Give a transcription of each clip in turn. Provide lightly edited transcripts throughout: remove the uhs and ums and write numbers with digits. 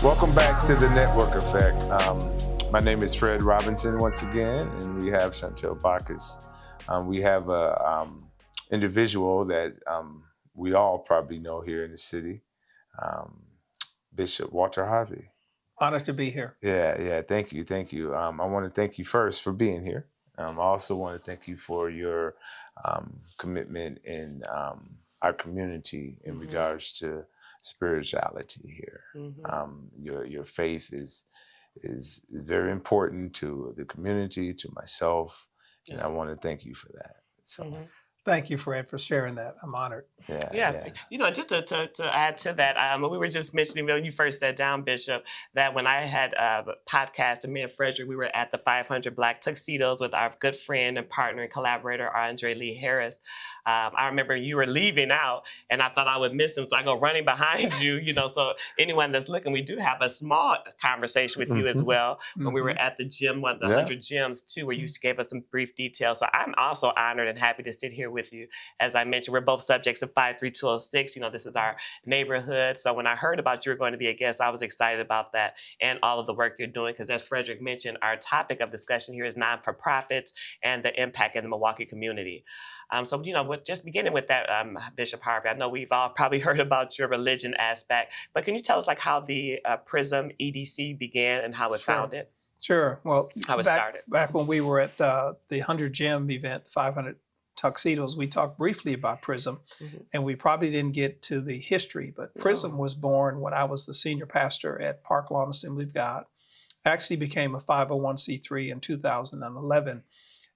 Welcome back to the Network Effect. My name is Fred Robinson once again, and we have Chantel Bacchus. We have a individual that we all probably know here in the city, Bishop Walter Harvey. Honored to be here. Yeah, thank you. I want to thank you first for being here. I also want to thank you for your commitment in our community in regards to spirituality here. Your faith is very important to the community, to myself, and I want to thank you for that. So. Thank you, Fred, for sharing that. I'm honored. Yes. Just to add to that, we were just mentioning when you first sat down, Bishop, that when I had a podcast, and me and Frederick, we were at the 500 Black Tuxedos with our good friend and partner and collaborator, Andre Lee Harris. I remember you were leaving out, and I thought I would miss him, so I go running behind you, so anyone that's looking, we do have a small conversation with you as well when we were at the gym, one of the 100 gyms, too, where you gave us some brief details. So I'm also honored and happy to sit here with you. As I mentioned, we're both subjects of 53206. This is our neighborhood. So when I heard about you were going to be a guest, I was excited about that and all of the work you're doing, because as Frederick mentioned, our topic of discussion here is non-for-profits and the impact in the Milwaukee community. So, just beginning with that, Bishop Harvey, I know we've all probably heard about your religion aspect, but can you tell us how the Prism EDC began and how it founded? Sure. Well, how it started. Back when we were at the 100 Gym event, the 500 Tuxedos, we talked briefly about Prism, and we probably didn't get to the history, but Prism was born when I was the senior pastor at Park Lawn Assembly of God. Actually became a 501c3 in 2011.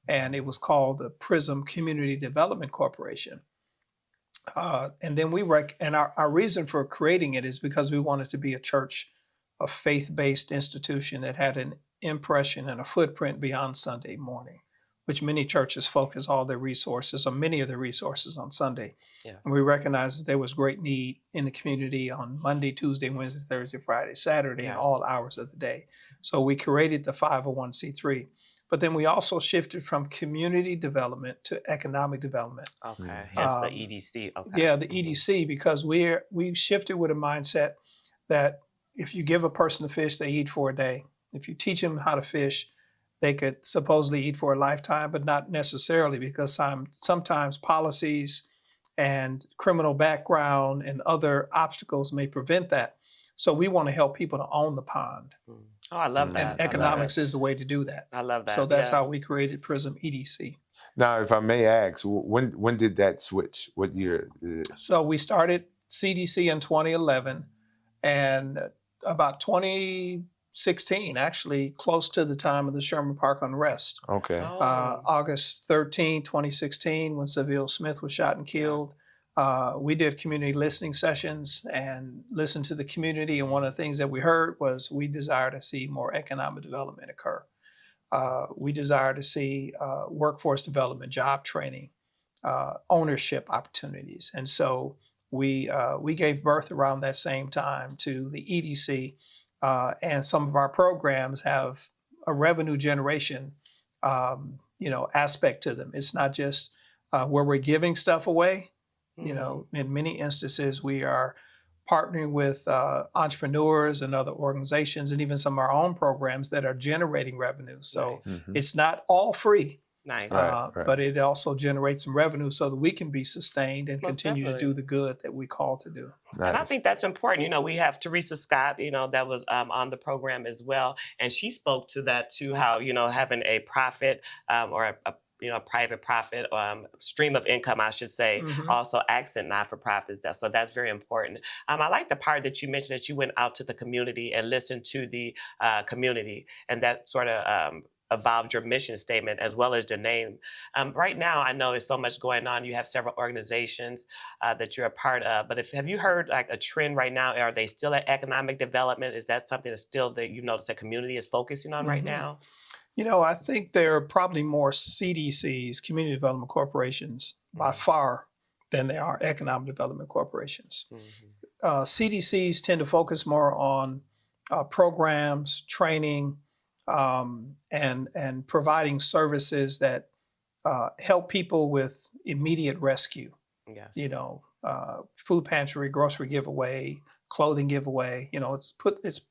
And it was called the Prism Community Development Corporation. And then our reason for creating it is because we wanted to be a church, a faith-based institution that had an impression and a footprint beyond Sunday morning, which many churches focus all their resources, or many of their resources, on Sunday. Yes. And we recognized that there was great need in the community on Monday, Tuesday, Wednesday, Thursday, Friday, Saturday, and all hours of the day. So we created the 501c3. But then we also shifted from community development to economic development. Okay, hence the EDC. Okay. Yeah, the EDC, because we shifted with a mindset that if you give a person a fish, they eat for a day. If you teach them how to fish, they could supposedly eat for a lifetime, but not necessarily, because sometimes policies and criminal background and other obstacles may prevent that. So we want to help people to own the pond. Oh, I love that. And economics is the way to do that. I love that. So that's how we created Prism EDC. Now, if I may ask, when did that switch? What year? So we started CDC in 2011, and about 2016, actually close to the time of the Sherman Park unrest. Okay. August 13, 2016, when Seville Smith was shot and killed. Yes. We did community listening sessions and listened to the community. And one of the things that we heard was we desire to see more economic development occur. We desire to see workforce development, job training, ownership opportunities. And so we gave birth around that same time to the EDC. And some of our programs have a revenue generation, aspect to them. It's not just where we're giving stuff away. In many instances, we are partnering with entrepreneurs and other organizations, and even some of our own programs that are generating revenue. So it's not all free, but it also generates some revenue so that we can be sustained and continue to do the good that we call to do. Nice. And I think that's important. We have Teresa Scott, that was on the program as well. And she spoke to that too, how, having a profit or a private profit stream of income, I should say, also accent not-for-profits. So that's very important. I like the part that you mentioned that you went out to the community and listened to the community, and that sort of evolved your mission statement as well as your name. Right now, I know there's so much going on. You have several organizations that you're a part of, but have you heard a trend right now? Are they still at economic development? Is that something that's still that you notice the community is focusing on right now? I think there are probably more CDCs, Community Development Corporations, by far than there are economic development corporations. CDCs tend to focus more on programs, training, and providing services that help people with immediate rescue. Yes. Food pantry, grocery giveaway, clothing giveaway. It's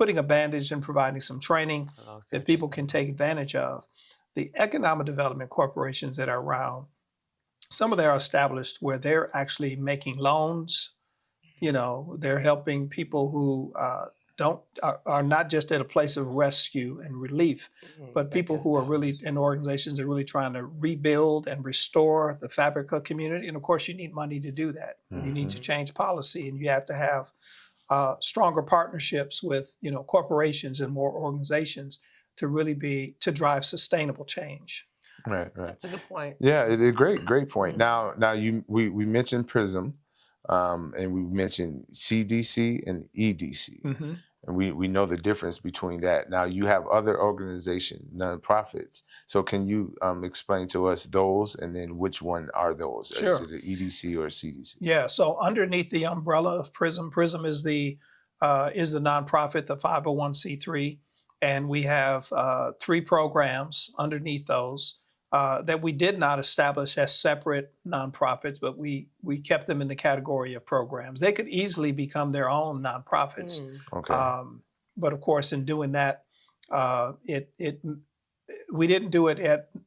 putting a bandage and providing some training that people can take advantage of. The economic development corporations that are around, some of them are established where they're actually making loans. You know, they're helping people who are not just at a place of rescue and relief, but people who are really in organizations that are really trying to rebuild and restore the fabric of community. And of course, you need money to do that. You need to change policy, and you have to have stronger partnerships with, you know, corporations and more organizations to really drive sustainable change. Right. That's a good point. Yeah, great point. Now we mentioned Prism, and we mentioned CDC and EDC. And we know the difference between that. Now you have other organizations, nonprofits. So can you explain to us those, and then which one are those? Sure. Is it the EDC or CDC? Yeah. So underneath the umbrella of Prism, Prism is the nonprofit, the 501c3, and we have 3 programs underneath those that we did not establish as separate nonprofits, but we kept them in the category of programs. They could easily become their own nonprofits. Okay. But of course, in doing that, we didn't do it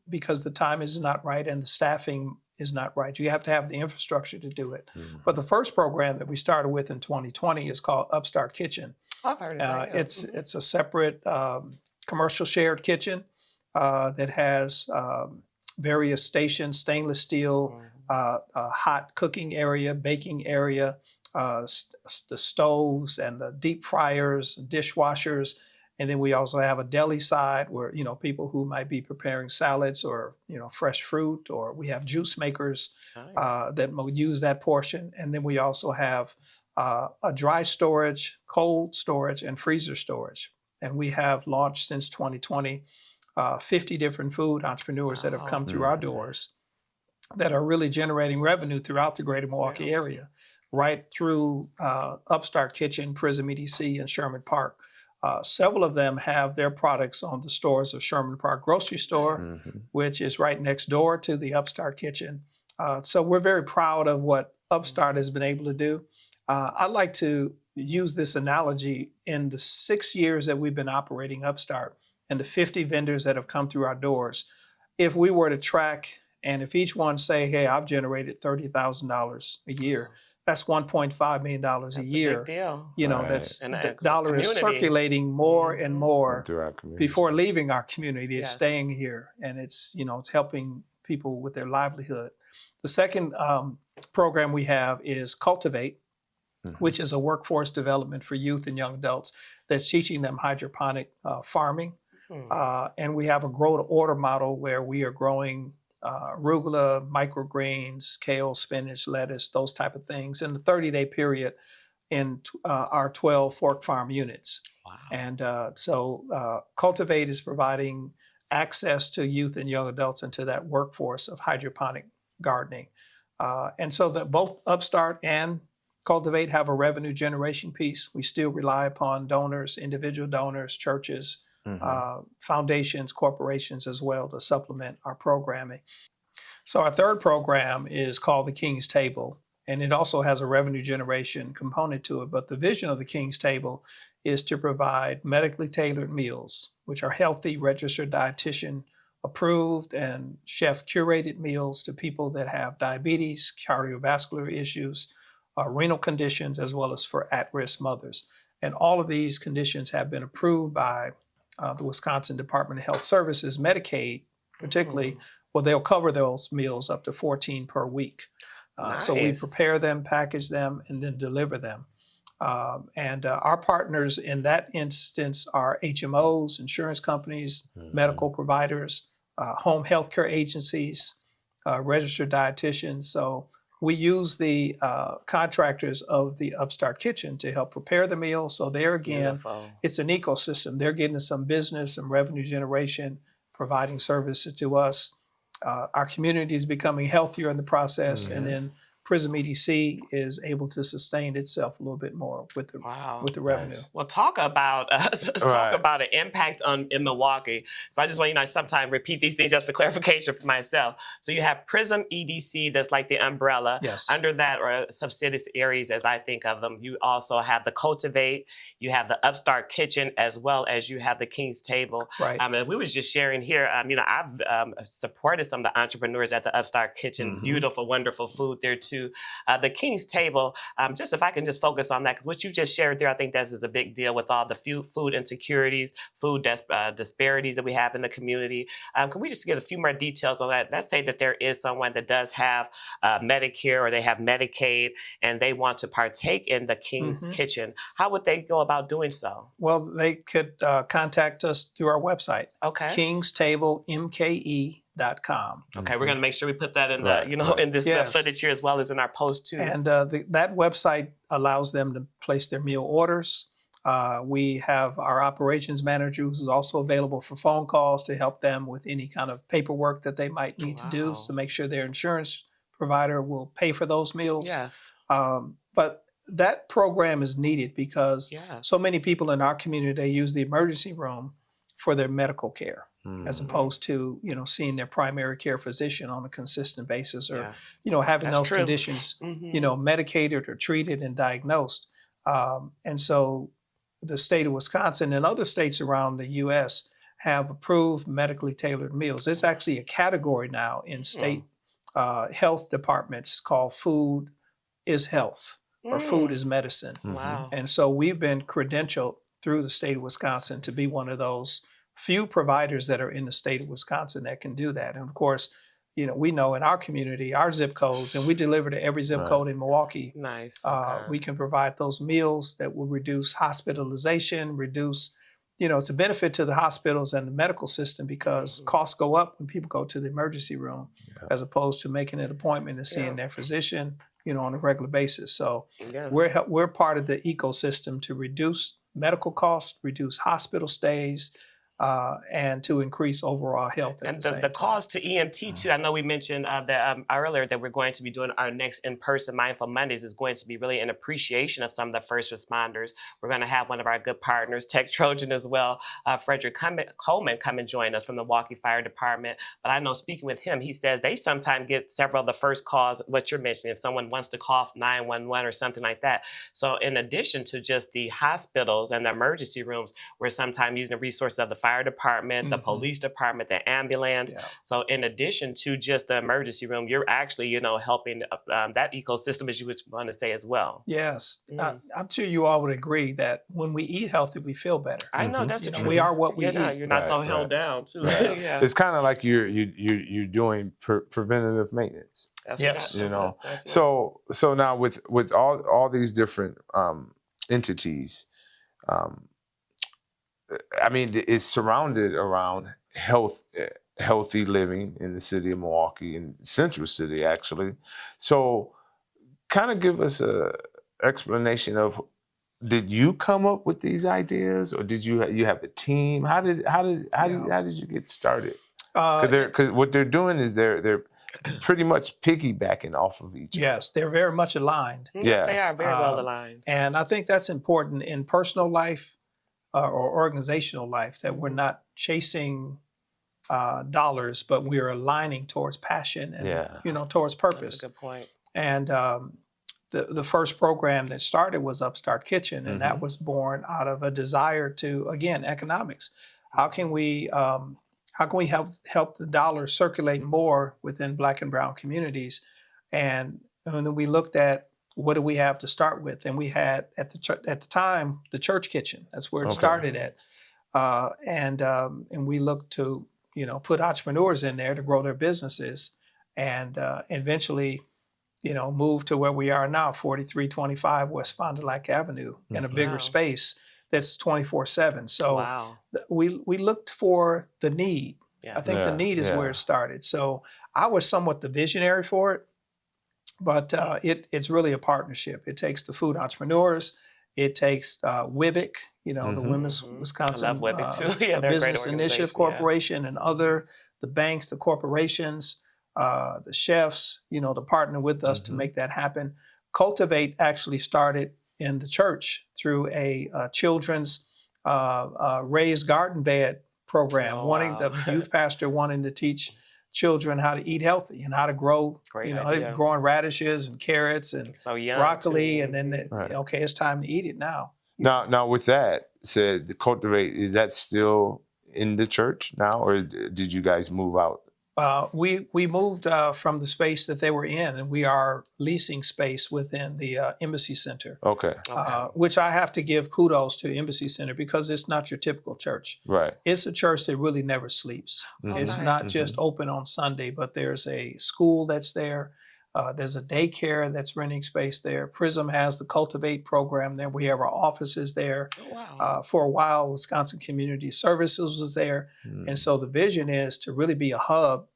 because the time is not right and the staffing is not right. You have to have the infrastructure to do it. But the first program that we started with in 2020 is called Upstart Kitchen. I've heard of that. It's a separate commercial shared kitchen that has various stations, stainless steel, hot cooking area, baking area, the stoves and the deep fryers, dishwashers. And then we also have a deli side where, you know, people who might be preparing salads or, you know, fresh fruit, or we have juice makers that will use that portion. And then we also have a dry storage, cold storage, and freezer storage. And we have launched since 2020 50 different food entrepreneurs that have come through our doors that are really generating revenue throughout the greater Milwaukee area, right through Upstart Kitchen, Prism EDC, and Sherman Park. Several of them have their products on the stores of Sherman Park Grocery Store, which is right next door to the Upstart Kitchen. So we're very proud of what Upstart has been able to do. I like to use this analogy. In the 6 years that we've been operating Upstart and the 50 vendors that have come through our doors, if we were to track, and if each one say, hey, I've generated $30,000 a year, that's $1.5 million a year. A big deal. You know, Right. that dollar is circulating more and more Through our community. before leaving our community. It's Yes. staying here, and it's, you know, it's helping people with their livelihood. The second program we have is Cultivate, which is a workforce development for youth and young adults that's teaching them hydroponic farming. And we have a grow to order model where we are growing arugula, microgreens, kale, spinach, lettuce, those type of things in the 30-day period in our 12 Fork Farm units. Wow. And so Cultivate is providing access to youth and young adults into that workforce of hydroponic gardening. And so that both Upstart and Cultivate have a revenue generation piece. We still rely upon donors, individual donors, churches, foundations, corporations as well to supplement our programming. So our third program is called the King's Table, and it also has a revenue generation component to it. But the vision of the King's Table is to provide medically tailored meals, which are healthy, registered dietitian approved and chef curated meals to people that have diabetes, cardiovascular issues, renal conditions, as well as for at-risk mothers. And all of these conditions have been approved by the Wisconsin Department of Health Services, Medicaid, particularly. Well, they'll cover those meals up to 14 per week. So we prepare them, package them, and then deliver them. And our partners in that instance are HMOs, insurance companies, medical providers, home healthcare agencies, registered dietitians. So we use the contractors of the Upstart Kitchen to help prepare the meal. So there again, it's an ecosystem. They're getting some business, some revenue generation, providing services to us. Our community is becoming healthier in the process. And then Prism EDC is able to sustain itself a little bit more with the revenue. Nice. Well, talk about Right. an impact in Milwaukee. So I just want sometimes repeat these things just for clarification for myself. So you have Prism EDC, that's like the umbrella. Yes. Under that are subsidiaries, as I think of them. You also have the Cultivate, you have the Upstart Kitchen, as well as you have the King's Table. Right. And we was just sharing here. I've supported some of the entrepreneurs at the Upstart Kitchen. Beautiful, wonderful food there too. The King's Table. Just if I can just focus on that, because what you just shared there, I think that is a big deal with all the food insecurities, food disparities that we have in the community. Can we just get a few more details on that? Let's say that there is someone that does have Medicare or they have Medicaid and they want to partake in the King's Kitchen. How would they go about doing so? Well, they could contact us through our website. Okay. KingsTableMKE.com. Okay, we're going to make sure we put that in the, Right, right. in this Yes. footage here as well as in our post too. And that website allows them to place their meal orders. We have our operations manager who's also available for phone calls to help them with any kind of paperwork that they might need to do to make sure their insurance provider will pay for those meals. Yes. But that program is needed because Yeah. so many people in our community, they use the emergency room for their medical care as opposed to, seeing their primary care physician on a consistent basis or, Yes. having That's those true. conditions, medicated or treated and diagnosed. And so the state of Wisconsin and other states around the U.S. have approved medically tailored meals. It's actually a category now in state health departments called food is health or food is medicine. Wow. And so we've been credentialed through the state of Wisconsin to be one of those few providers that are in the state of Wisconsin that can do that. And of course, we know in our community, our zip codes, and we deliver to every zip code in Milwaukee. Nice. Okay. We can provide those meals that will reduce hospitalization, it's a benefit to the hospitals and the medical system because costs go up when people go to the emergency room as opposed to making an appointment and seeing their physician, on a regular basis. So Yes. we're part of the ecosystem to reduce medical costs, reduce hospital stays, and to increase overall health at And the same the time. cause to EMT too. I know we mentioned that earlier that we're going to be doing our next in-person Mindful Mondays is going to be really an appreciation of some of the first responders. We're going to have one of our good partners, Tech Trojan as well, Frederick Coleman, come and join us from the Milwaukee Fire Department. But I know speaking with him, he says they sometimes get several of the first calls, what you're mentioning, if someone wants to call 911 or something like that. So in addition to just the hospitals and the emergency rooms, we're sometimes using the resources of the fire department, the police department, the ambulance. Yeah. So in addition to just the emergency room, you're actually, helping that ecosystem, as you would want to say as well. Yes. I'm sure you all would agree that when we eat healthy, we feel better. I know that's the truth. We are what we eat. You're not so Right, held right. down too. Right. Yeah. It's kind of like you're doing preventative maintenance. That's Yes. that's it. So now with all these different entities, I mean, it's surrounded around healthy living in the city of Milwaukee, in Central City, actually. So kind of give us a explanation of, did you come up with these ideas or did you have a team? How did you get started? Because what they're doing is they're pretty much piggybacking off of each other. Yes, they're very much aligned. Yes. They are very well aligned. And I think that's important in personal life or organizational life, that we're not chasing dollars, but we're aligning towards passion and towards purpose. That's a good point. And the first program that started was Upstart Kitchen, and that was born out of a desire to, again, economics. How can we help the dollar circulate more within Black and Brown communities? And then we looked at, what do we have to start with? And we had at the time the church kitchen. That's where it started at, and we looked to put entrepreneurs in there to grow their businesses, and eventually move to where we are now, 4325 West Fond du Lac Avenue, in a bigger space that's 24/7. So we looked for the need. Yeah. I think the need is where it started. So I was somewhat the visionary for it. But it's really a partnership. It takes the food entrepreneurs. It takes WIBIC, the Women's Wisconsin I love WIBIC too. Yeah, they're a great Business Initiative organization, Corporation, and the banks, the corporations, the chefs, to partner with us to make that happen. Cultivate actually started in the church through a children's raised garden bed program, the youth pastor wanting to teach children how to eat healthy and how to grow, growing radishes and carrots and broccoli, and then okay, it's time to eat it now. Now with that said, the Cultivate, is that still in the church now, or did you guys move out? We moved from the space that they were in, and we are leasing space within the Embassy Center. Okay. Which I have to give kudos to Embassy Center, because it's not your typical church. Right. It's a church that really never sleeps. It's not just open on Sunday, but there's a school that's there. There's a daycare that's renting space there. Prism has the Cultivate program there. We have our offices there. For a while, Wisconsin Community Services was there. And so the vision is to really be a hub,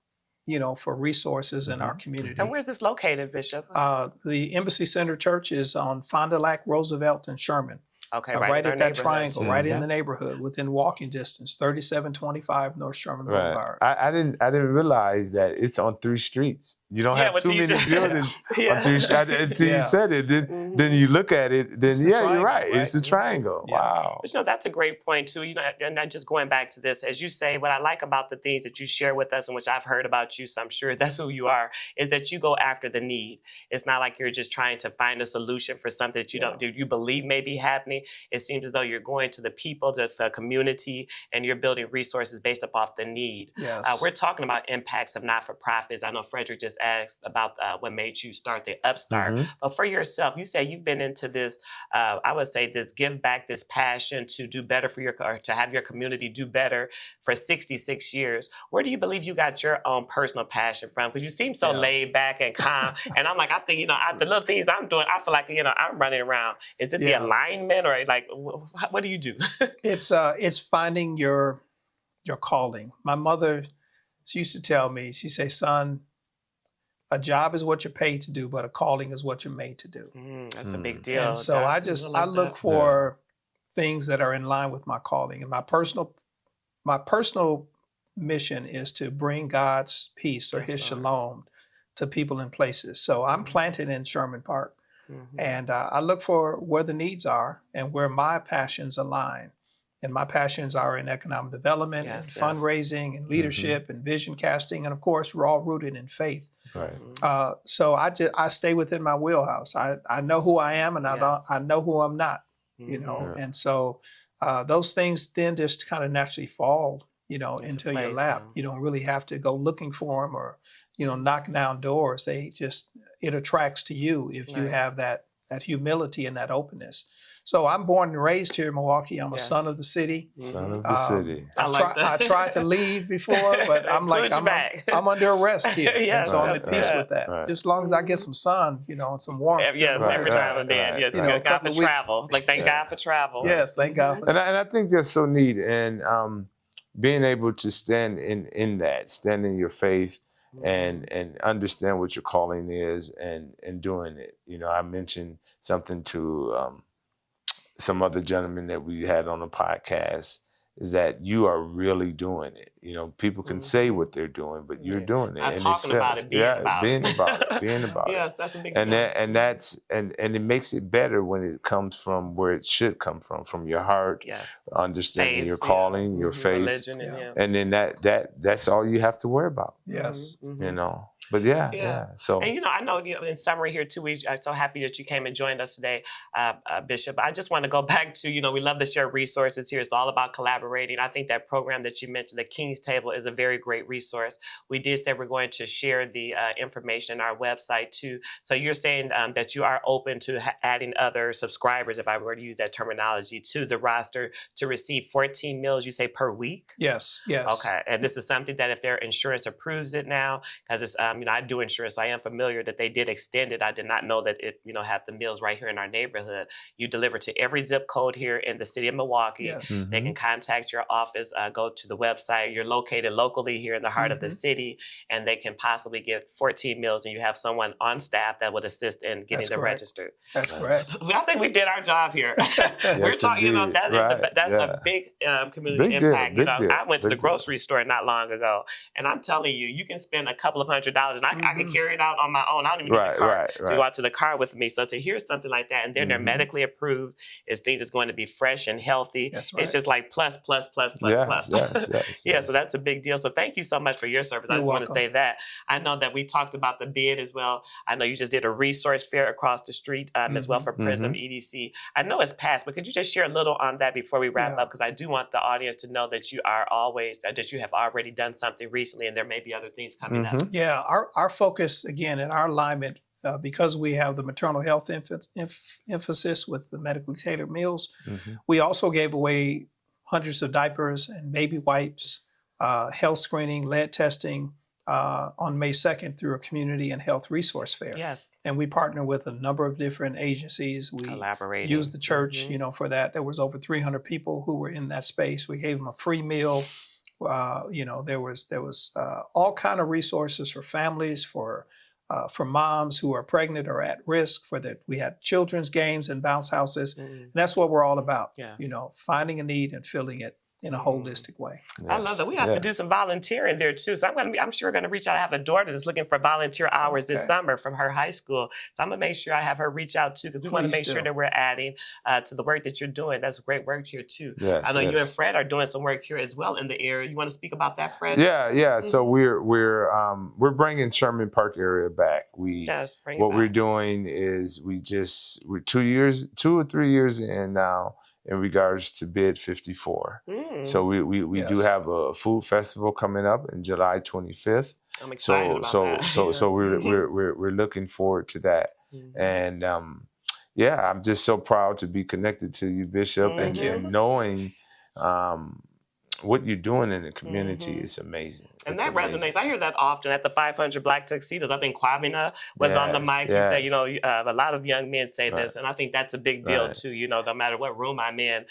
for resources in our community. And where's this located, Bishop? The Embassy Center Church is on Fond du Lac, Roosevelt, and Sherman. Okay, right at that triangle, right in the neighborhood, within walking distance, 3725 North Sherman Boulevard. I didn't realize that it's on 3 streets. You don't have too many buildings on 3 streets until you said it. Then you look at it. Then you're right. It's a triangle. Wow. But that's a great point too. And I'm just going back to this, as you say, what I like about the things that you share with us, and which I've heard about you, so I'm sure that's who you are, is that you go after the need. It's not like you're just trying to find a solution for something that you believe may be happening. It seems as though you're going to the people, to the community, and you're building resources based upon the need. Yes. We're talking about impacts of not-for-profits. I know Frederick just asked about what made you start the Upstart. But for yourself, you say you've been into this, I would say this give back, this passion to do better for to have your community do better for 66 years. Where do you believe you got your own personal passion from? Because you seem so laid back and calm. And I'm like, I think, the little things I'm doing, I feel like, I'm running around. Is it the alignment, or like, what do you do? It's finding your calling. My mother, she used to tell me, she'd say, son, a job is what you're paid to do, but a calling is what you're made to do. That's a big deal. And so I look for things that are in line with my calling. And my personal mission is to bring God's peace or his shalom to people and places. So I'm planted in Sherman Park. And I look for where the needs are and where my passions align. And my passions are in economic development and fundraising and leadership and vision casting. And of course, we're all rooted in faith. Right. So I stay within my wheelhouse. I know who I am, and I know who I'm not, And so those things then just kind of naturally fall, into your lap. You don't really have to go looking for them or, knocking down doors. It attracts to you if you have that humility and that openness. So I'm born and raised here in Milwaukee. I'm a son of the city. Son of the city. I tried to leave before, but I'm like, I'm under arrest here. And so I'm at peace with that. Just as long as I get some sun, and some warmth. Yes, every time and then. Yes, thank God for travel. Like, thank God for travel. Yes, thank God for and I think that's so neat. And being able to stand in your faith, and understand what your calling is and doing it. I mentioned something to some other gentlemen that we had on the podcast, is that you are really doing it. People can say what they're doing, but you're doing it. I'm talking about it, being about it. Being about it. Yes, that's a big and deal. And it makes it better when it comes from where it should come from your heart, understanding your calling, your faith, religion, and then that's all you have to worry about. Yes. But so. And I know in summary here too, we are so happy that you came and joined us today, Bishop. I just want to go back to, we love to share resources here. It's all about collaborating. I think that program that you mentioned, the King's Table, is a very great resource. We did say we're going to share the information on our website too. So you're saying that you are open to adding other subscribers, if I were to use that terminology, to the roster to receive 14 meals, you say, per week? Yes. Okay. And this is something that if their insurance approves it now, because it's I do insurance, so I am familiar that they did extend it. I did not know that it, have the meals right here in our neighborhood. You deliver to every zip code here in the city of Milwaukee. Yes. They can contact your office, go to the website. You're located locally here in the heart of the city, and they can possibly get 14 meals, and you have someone on staff that would assist in getting them registered. That's correct. I think we did our job here. We're talking, that's a big community impact. I went to the grocery store not long ago, and I'm telling you, you can spend a couple of $100 college, and I could carry it out on my own. I don't even need the car to go out to the car with me. So to hear something like that, and then they're medically approved, is things that's going to be fresh and healthy. That's right. It's just like plus. Yeah, so that's a big deal. So thank you so much for your service. I just want to say that. I know that we talked about the bid as well. I know you just did a resource fair across the street as well for Prism EDC. I know it's past, but could you just share a little on that before we wrap up? Because I do want the audience to know that you are always, that you have already done something recently, and there may be other things coming up. Yeah, our focus, again, in our alignment, because we have the maternal health emphasis with the medically tailored meals, we also gave away hundreds of diapers and baby wipes, health screening, lead testing on May 2nd through a community and health resource fair. Yes. And we partner with a number of different agencies. We used the church, for that. There was over 300 people who were in that space. We gave them a free meal. There was all kind of resources for families, for moms who are pregnant or at risk. We had children's games and bounce houses. And that's what we're all about. Finding a need and filling it in a holistic way. Yes. I love that. We have to do some volunteering there too. So I'm sure going to reach out. I have a daughter that's looking for volunteer hours this summer from her high school. So I'm going to make sure I have her reach out too, because we want to make sure that we're adding to the work that you're doing. That's great work here too. Yes, I know you and Fred are doing some work here as well in the area. You want to speak about that, Fred? Yeah. So we're bringing Sherman Park area back. We're doing is we're 2 or 3 years in now, in regards to Bid 54. So we do have a food festival coming up in July 25th. I'm excited about that. So we're looking forward to that. And I'm just so proud to be connected to you, Bishop, and knowing what you're doing in the community is amazing. And that resonates. I hear that often at the 500 Black Tuxedos. I think Kwamina was on the mic. He said, a lot of young men say this, and I think that's a big deal too. No matter what room I'm in,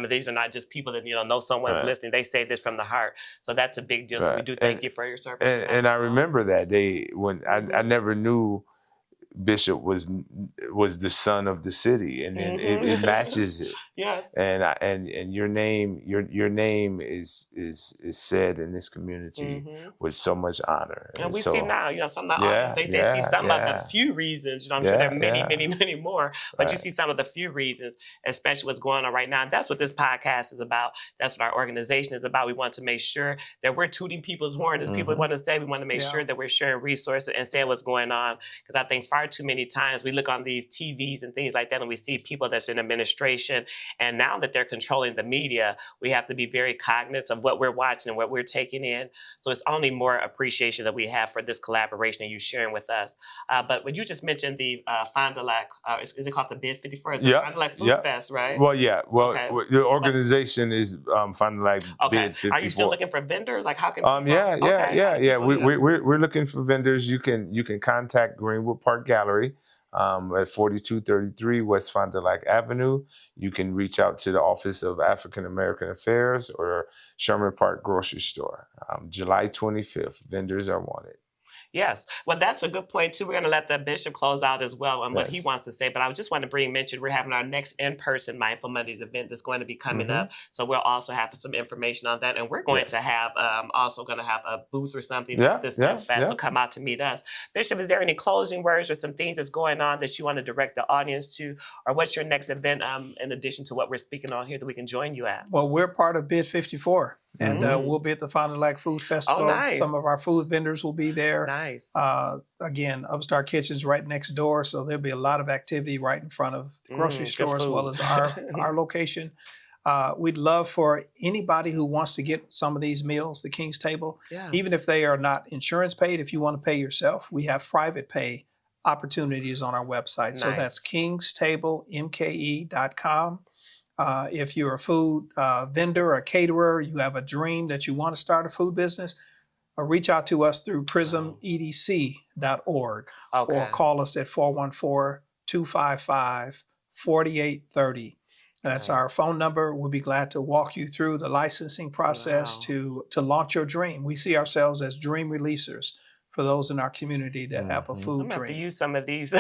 these are not just people that know someone's listening. They say this from the heart. So that's a big deal. So we do thank you for your service. And I remember that day when I never knew Bishop was the son of the city, and it matches it. Yes. And your name is said in this community with so much honor. And we see now, some of the audience, they see some of the few reasons. I'm sure there are many more, but you see some of the few reasons, especially what's going on right now. And that's what this podcast is about. That's what our organization is about. We want to make sure that we're tooting people's horn, as people want to say. We want to make sure that we're sharing resources and saying what's going on, because I think far too many times we look on these TVs and things like that, and we see people that's in administration, and now that they're controlling the media, we have to be very cognizant of what we're watching and what we're taking in. So it's only more appreciation that we have for this collaboration and you sharing with us. But when you just mentioned the Fond du Lac, is it called the Bid 54? It's the Fond du Lac Food Fest, right? Well, the organization is Fond du Lac Bid 54. Are you still looking for vendors? Like, how can we're looking for vendors. You can contact Greenwood Park Gallery at 4233 West Fond du Lac Avenue. You can reach out to the Office of African American Affairs or Sherman Park Grocery Store. July 25th, vendors are wanted. Yes. Well, that's a good point, too. We're going to let the bishop close out as well on what he wants to say. But I just want to mention we're having our next in-person Mindful Mondays event that's going to be coming up. So we'll also have some information on that. And we're going to have also going to have a booth or something at this fest. So come out to meet us. Bishop, is there any closing words or some things that's going on that you want to direct the audience to? Or what's your next event in addition to what we're speaking on here that we can join you at? Well, we're part of Bid 54. And we'll be at the Fond du Lac Food Festival. Oh, nice. Some of our food vendors will be there. Nice. Again, Upstart Kitchen's right next door, so there'll be a lot of activity right in front of the grocery store as well as our location. We'd love for anybody who wants to get some of these meals, the King's Table, even if they are not insurance paid, if you want to pay yourself, we have private pay opportunities on our website. Nice. So that's kingstablemke.com. If you're a food vendor or caterer, you have a dream that you want to start a food business, reach out to us through prismedc.org or call us at 414-255-4830. That's our phone number. We'll be glad to walk you through the licensing process to launch your dream. We see ourselves as dream releasers for those in our community that have a I'm food gonna have to dream. use some of these. I'm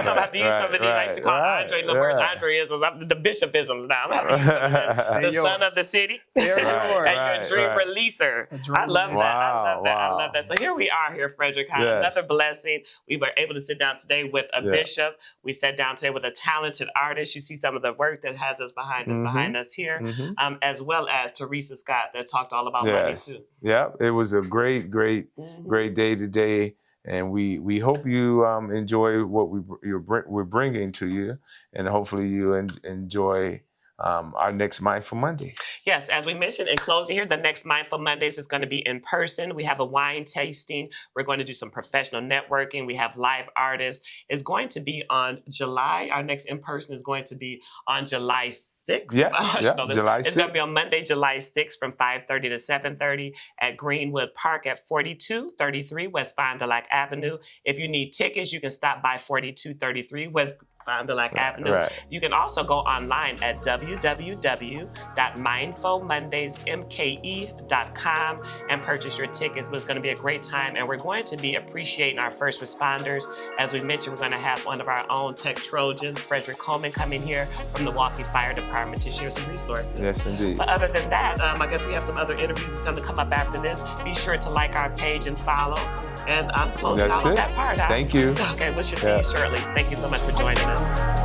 gonna have to use some of these. I used to call Andre Lemaire's Andreisms. The Bishopisms now. I'm gonna have to use some of this. The son of the city. They're As your dream right. releaser. A dream I love releaser. that. I love that. I Wow. love that. So here we are here, Frederick. Yes. Another blessing. We were able to sit down today with a Yeah. bishop. We sat down today with a talented artist. You see some of the work that has us behind us here, as well as Teresa Scott that talked all about money Yes. too. Yeah. It was a great day today. And we hope you enjoy what we're bringing to you, and hopefully you enjoy our next Mindful Monday. Yes, as we mentioned in closing here, the next Mindful Mondays is going to be in person. We have a wine tasting. We're going to do some professional networking. We have live artists. It's going to be on July. Our next in person is going to be on July 6th. Yes, July 6th. It's going to be on Monday, July 6th from 5:30 to 7:30 at Greenwood Park at 4233 West Fond du Lac Avenue. If you need tickets, you can stop by 4233 West Fond du Lac Avenue. Right. You can also go online at www.mindfulmondaysmke.com and purchase your tickets. But it's going to be a great time, and we're going to be appreciating our first responders. As we mentioned, we're going to have one of our own tech Trojans, Frederick Coleman, coming here from the Milwaukee Fire Department to share some resources. Yes, indeed. But other than that, I guess we have some other interviews that's going to come up after this. Be sure to like our page and follow. And I'm closing That's out on it. that part. Huh? Thank you. Okay, we'll see you shortly. Thank you so much for joining us.